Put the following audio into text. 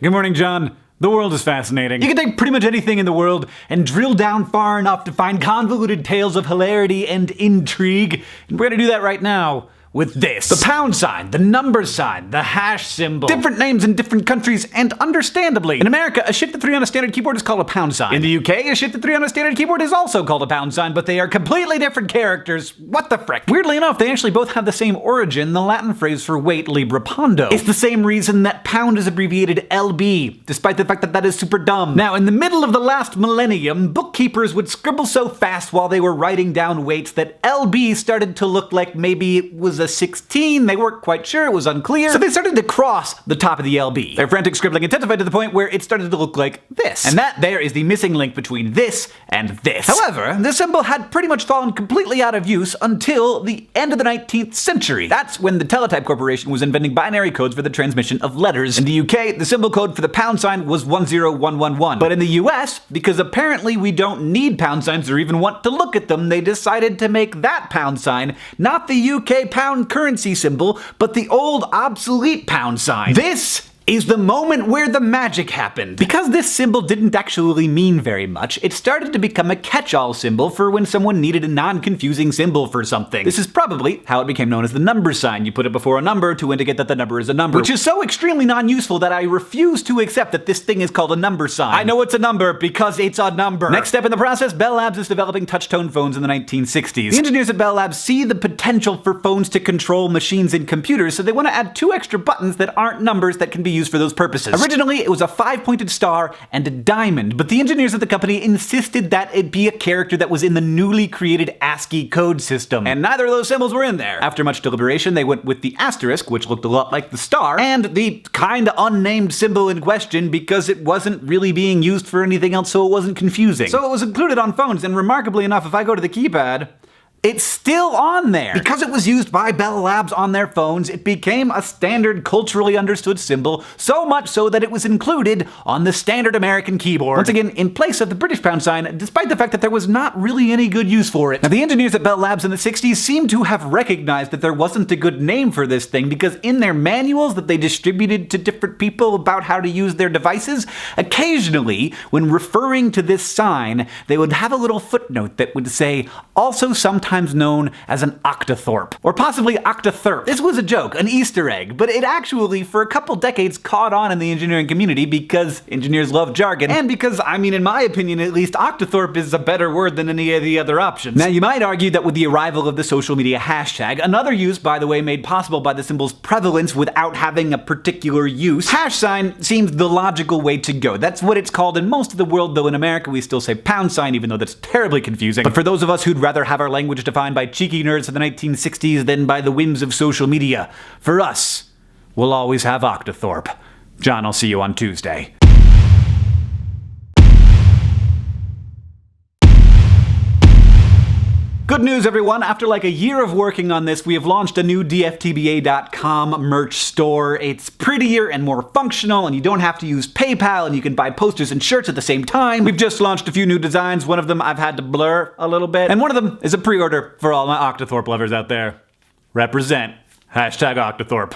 Good morning, John. The world is fascinating. You can take pretty much anything in the world and drill down far enough to find convoluted tales of hilarity and intrigue. And we're gonna do that right now with this. The pound sign, the number sign, the hash symbol. Different names in different countries, and understandably. In America, a shifted 3 on a standard keyboard is called a pound sign. In the UK, a shifted 3 on a standard keyboard is also called a pound sign, but they are completely different characters. What the frick? Weirdly enough, they actually both have the same origin, the Latin phrase for weight, libra pondo. It's the same reason that pound is abbreviated LB, despite the fact that that is super dumb. Now, in the middle of the last millennium, bookkeepers would scribble so fast while they were writing down weights that LB started to look like maybe it was a 16, they weren't quite sure, it was unclear, so they started to cross the top of the LB. Their frantic scribbling intensified to the point where it started to look like this. And that there is the missing link between this and this. However, the symbol had pretty much fallen completely out of use until the end of the 19th century. That's when the Teletype Corporation was inventing binary codes for the transmission of letters. In the UK, the symbol code for the pound sign was 10111. But in the US, because apparently we don't need pound signs or even want to look at them, they decided to make that pound sign not the UK pound currency symbol, but the old obsolete pound sign. This is the moment where the magic happened. Because this symbol didn't actually mean very much, it started to become a catch-all symbol for when someone needed a non-confusing symbol for something. This is probably how it became known as the number sign. You put it before a number to indicate that the number is a number, which is so extremely non-useful that I refuse to accept that this thing is called a number sign. I know it's a number because it's a number. Next step in the process, Bell Labs is developing touch-tone phones in the 1960s. The engineers at Bell Labs see the potential for phones to control machines and computers, so they want to add 2 extra buttons that aren't numbers that can be used for those purposes. Originally, it was a 5-pointed star and a diamond, but the engineers at the company insisted that it be a character that was in the newly created ASCII code system, and neither of those symbols were in there. After much deliberation, they went with the asterisk, which looked a lot like the star, and the kinda unnamed symbol in question because it wasn't really being used for anything else, so it wasn't confusing. So it was included on phones, and remarkably enough, if I go to the keypad, it's still on there. Because it was used by Bell Labs on their phones, it became a standard culturally understood symbol, so much so that it was included on the standard American keyboard. Once again, in place of the British pound sign, despite the fact that there was not really any good use for it. Now, the engineers at Bell Labs in the 60s seem to have recognized that there wasn't a good name for this thing, because in their manuals that they distributed to different people about how to use their devices, occasionally, when referring to this sign, they would have a little footnote that would say, also sometimes known as an Octothorpe, or possibly Octothorpe. This was a joke, an Easter egg, but it actually, for a couple decades, caught on in the engineering community because engineers love jargon, and because, I mean, in my opinion at least, Octothorpe is a better word than any of the other options. Now, you might argue that with the arrival of the social media hashtag, another use, by the way, made possible by the symbol's prevalence without having a particular use, hash sign seems the logical way to go. That's what it's called in most of the world, though in America we still say pound sign, even though that's terribly confusing. But for those of us who'd rather have our language defined by cheeky nerds of the 1960s than by the whims of social media, for us, we'll always have Octothorpe. John, I'll see you on Tuesday. Good news, everyone. After like a year of working on this, we have launched a new dftba.com merch store. It's prettier and more functional, and you don't have to use PayPal, and you can buy posters and shirts at the same time. We've just launched a few new designs. One of them I've had to blur a little bit, and one of them is a pre-order for all my Octothorpe lovers out there. Represent. #Octothorpe.